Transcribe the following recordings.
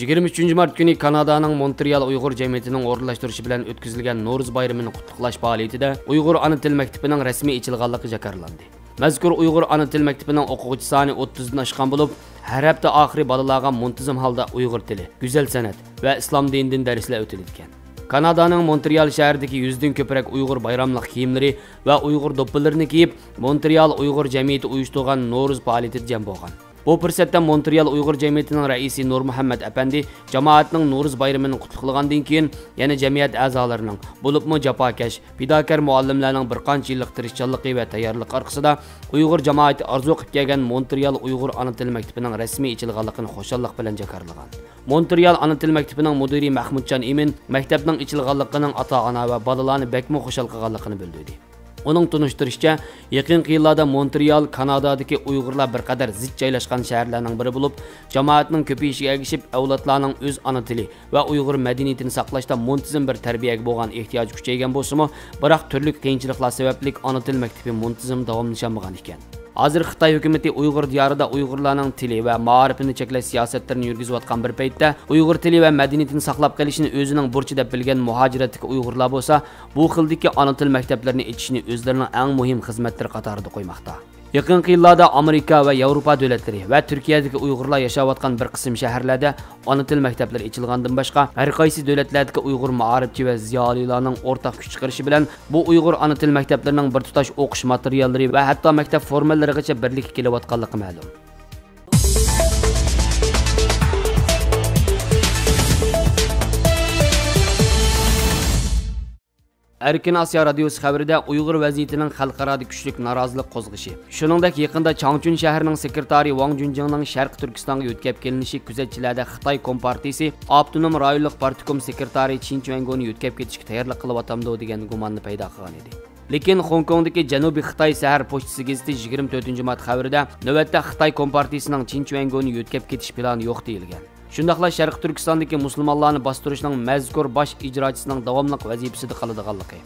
23 mart günü Kanadaning Montreal Uyg'ur jamiyatining o'rinlashtirishi bilan o'tkazilgan Navro'z bayramini qutlash faoliyatida Uyg'ur ana til maktabining rasmiy ochilganligi jakarlandi. Mazkur Uyg'ur ana til maktabining o'quvchi soni 30 dan oshgan bo'lib, har hafta oxiri bolalarga muntazam holda Uyg'ur tili, go'zal san'at va islom dinidan darslar o'tilgan. Kanadaning Montreal shahridagi 100 dan ko'proq Uyg'ur bayramlik kiyimlari va Uyg'ur do'ppilarini kiyib, Montreal Uyg'ur jamiyati uyushtirgan Navro'z faoliyatida jam bo'lgan. Bu fursatda Montreal Uyg'ur jamiyatining raisi Nur Muhammad Apandi jamoatning Navro'z bayramini qutlag'andan keyin yana jamiyat a'zolarining, bo'libmi jafokash, fidokor muallimlarning bir qancha yillik tirishchanligi va tayyorlik orqasida Uyg'ur jamoati orzu qilib kelgan Montreal Uyg'ur ana til maktabining rasmiy ochilganligini xo'shallik bilan jakarlagan. Montreal ana til maktabining mudiri Mahmudjon Emin maktabning ochilganligining ota-ona va bolalarni bekmi xushal qilganligini bildirdi. Onun tunuşturishcha, yaqinqi yillarda Montreal Kanadadagi Uyg'urlar bir qadar zich joylashgan shaharlarning biri bo'lib, jamoatning ko'payishiga ergishib, avlodlarning o'z ana tili va Uyg'ur madaniyatini saqlashda muntazam bir tarbiyaga bo'lgan ehtiyoj kuchaygan bo'lsa-mu, biroq turli qiyinchiliklar sababli ana til maktabi muntazam davomlashanmagan ekan. Hozir Xitoy hukumatı Uyg'ur diyorida Uyg'urlarning tili va ma'rifini cheklash siyosatlarini yurgizayotgan bir paytda Uyg'ur tili va madaniyatini saqlab qolishni o'zining burchi deb bilgan muhojiratdagi Uyg'urlar bo'lsa, bu xildagi ana til maktablarini ochishni o'zlarining eng muhim xizmatlari qatorida qo'ymoqda. Yaqinqi yillarda Amerika va Yevropa davlatlari va Turkiyadagi Uyg'urlar yashayotgan bir qism shaharlarda ana til maktablari ochilgandan boshqa, har qaysi davlatlardagi Uyg'ur ma'arifchi va ziyolilarning o'rtaq kuch chiqarishi bilan bu Uyg'ur ana til maktablarining bir tutash o'qish materiallari va hatto maktab formallarigacha birlikka kelayotganligi ma'lum. Erkin Asya radiosi xabarida Uyg'ur vaziyatining xalqaro kuchlik norozilik qo'zg'ishi. Shuningdek, yaqinda Changchun shahrining sekretari Wang Junjingning Sharq Turkistonga yo'tkab kelinishi kuzatchilarda Xitoy Kompartiyasi avtonom rayonlik partikom sekretari Chin Chuangoni yo'tkab ketishga tayyorlik qilyapti degan gumonni paydo qilgan edi. Lekin Hong Kongdagi Janubiy Xitoy shahar pochtasi gazeti 24-mart xabarida navbatda Xitoy Kompartiyasining Chin Chuangoni yo'tkab ketish plani yo'q deyilgan. Shundaqla Sharq Turkistondagi musulmonlarni bostirishning mazkur bosh ijrochisining davomli vazifasida qoladiganligi.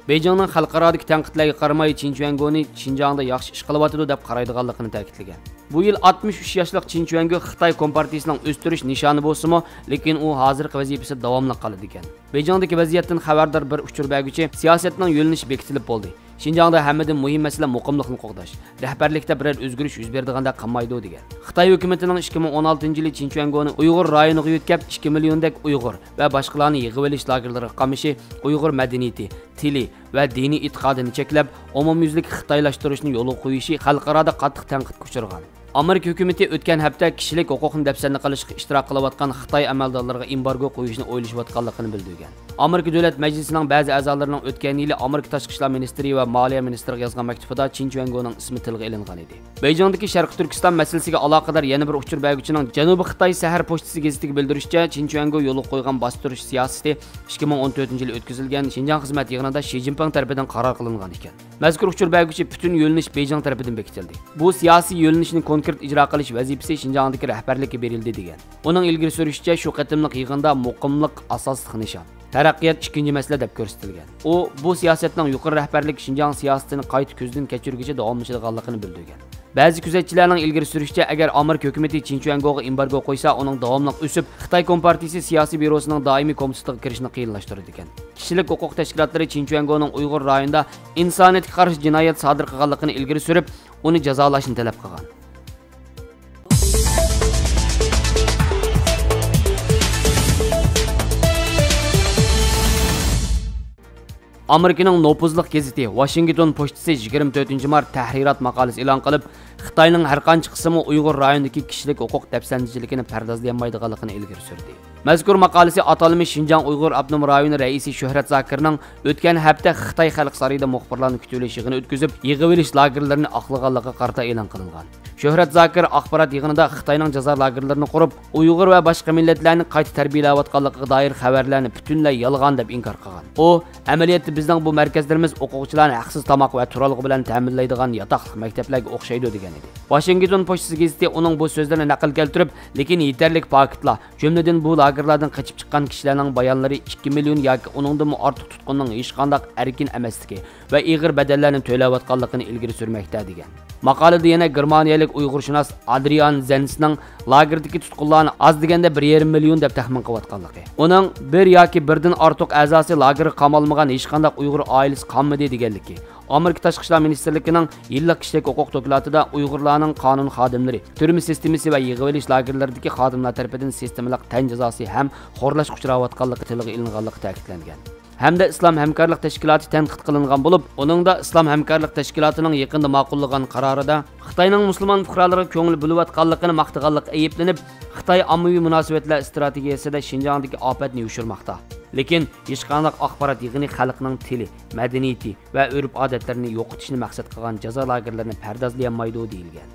Beijingning xalqarodagi tanqidlarga qaramay Chin Chuangoni Xinjiangda yaxshi ish qilyapti deb qaraydiganligini ta'kidlagan. Bu yil 63 yoshli Chin Chuango Xitoy Kompartiyasining o'stirish nishoni bo'lsa-mu, lekin u hozirgi vazifasida davomli qoladi ekan. Beijingdagi vaziyatdan xabardor bir uchur berguchi siyosatning yo'linishi bekitilib bo'ldi. Xinjiangda hammadan muhim masala muqimlikni qo'g'dash. Rahbarlikda biror o'zgarish yuz berdiganda qanmaydi degan. Xitoy hukumatining 2016-yili Chin Chuangoni Uyg'ur rayoniga yo'tkab 2 milliondek Uyg'ur va boshqalarni yig'ib olish lagerlariga qamishi Uyg'ur madaniyati, tili va diniy e'tiqodini cheklab, umumyuzlik xitoylashtirishni yo'l qo'yishi xalqaro qattiq tanqidga uchragan. Amerika hukumati o'tgan hafta kishilik huquqni dafsanni qilishga ishtirok qilayotgan Xitoy amaldorlariga embargo qo'yishni o'ylashayotganligini bildirgan. Amerika Davlat Majlisining ba'zi a'zolarining o'tgan yili Amerika Tashqi ishlar ministri va moliya ministriga yozgan maktubida Chin Chuangoning ismi tilga ilingan edi. Beijingdagi Sharq Turkiston masalasiga aloqador yana bir uchur berguchining Janubiy Xitoy shahar pochtasi gazetiga bildirishicha, Chin Chuango yo'l qo'ygan bostirish siyosati 2014-yili o'tkazilgan Xinjiang xizmat yig'inida Xi Jinping tomonidan qaror qilingan ekan. Mazkur uchur berguchi butun yo'linish Beijing tomonidan bekitildi. Bu siyosiy yo'linishni konkret ijro qilish vazifasi Xinjiangdagi rahbarlikka berildi degan. Uning ilgari surishicha, shu qatimliq yig'inda muqimlik asosli nishon, taraqqiyot ikkinchi masala deb ko'rsatilgan. U bu siyosatning yuqori rahbarlik Xinjiang siyosatini qayta ko'zdan kechirguncha davomlashadiganligini bildirgan. Ba'zi kuzatchilarning ilgari surishicha, agar Amerika hukumati Chin Chuangoga embargo qo'ysa, uning davomli o'sib, Xitoy Kompartiyasi siyosiy byurosining doimiy komitetiga kirishni qiyinlashtiradi ekan. Kishilik huquq tashkilotlari Chin Chuangoning Uyg'ur rayonida insoniyatga qarshi jinoyat sodir qilganligini ilgari surib, uni jazolashni talab qilgan. Amerikaning nopuzliq gazeti Washington pochtasi 24-mart tahrirat maqolasi e'lon qilib, Xitoyning har qancha qismi Uyg'ur rayonidagi kishilik huquq dafsanchiligini pardozlayolmaydiganligini ilgari surdi. Mazkur maqolasi atalmish Xinjiang Uyg'ur avtonom rayoni raisi Shuhrat Zakirning o'tgan hafta Xitoy xalq sarayida muxbirlarni kutib olish yig'ini o'tkazib, yig'ib olish lagerlarini aqlaganligiga qarata e'lon qilingan. Shuhrat Zakir axborot yig'inida Xitoyning jazo lagerlarini qurib, Uyg'ur va boshqa millatlarni qayta tarbiyalayotganligiga doir xabarlarni butunlay yolg'on deb inkor qilgan. U, amaliyotda bizning bu markazlarimiz o'quvchilarni haqsiz tomoq va turalg'i bilan ta'minlaydigan yotoqli maktablarga o'xshaydi degan edi. Washington pochtasi gazeti uning bu so'zlarini naql keltirib, lekin yetarli faktlar, jumladan bu lagerlardan qochib chiqqan kishilarning bayonlari 2 million yoki uningdan ortiq tutqunning hech qanday erkin emasligi va ig'ir bedellarni to'layotganligini ilgari surmoqda degan. Maqolada yana Germaniyalik Uyg'urshunos Adrian Zensning lagerdagi tutqunlarni az deganda 1,5 million deb taxmin qilayotganligi. Uning bir yoki birdan ortiq a'zosi lagerga qamalmagan hech qanday Uyg'ur oilasi qolmadi deganligi. Amerika Tashqi ishlar ministrligining yillik kishilik huquq dokladida Uyg'urlarning qonun xodimlari, turma sistemasi va yig'ib olish lagerlaridagi xodimlar tomonidan sistemalik tan jazosi ham xo'rlashga uchrayotganligi tilga ilinganligi ta'kidlangan. Hamda Islom hamkorlik tashkiloti tanqid qilingan bo'lib, uningda Islom hamkorlik tashkilotining yaqinda ma'qullagan qarorida Xitoyning musulmon fuqarolariga ko'ngil bo'lib-atganligini maqtaganlik ayiblanib, Xitoy ommaviy munosabatlar strategiyasida Xinjiangdagi ofatni yoshirmoqda. Lekin hech qanday axborot yig'ini xalqning tili, madaniyati va urf-odatlarini yo'qotishni maqsad qilgan jazo lagerlarini pardozlayolmaydi deyilgan.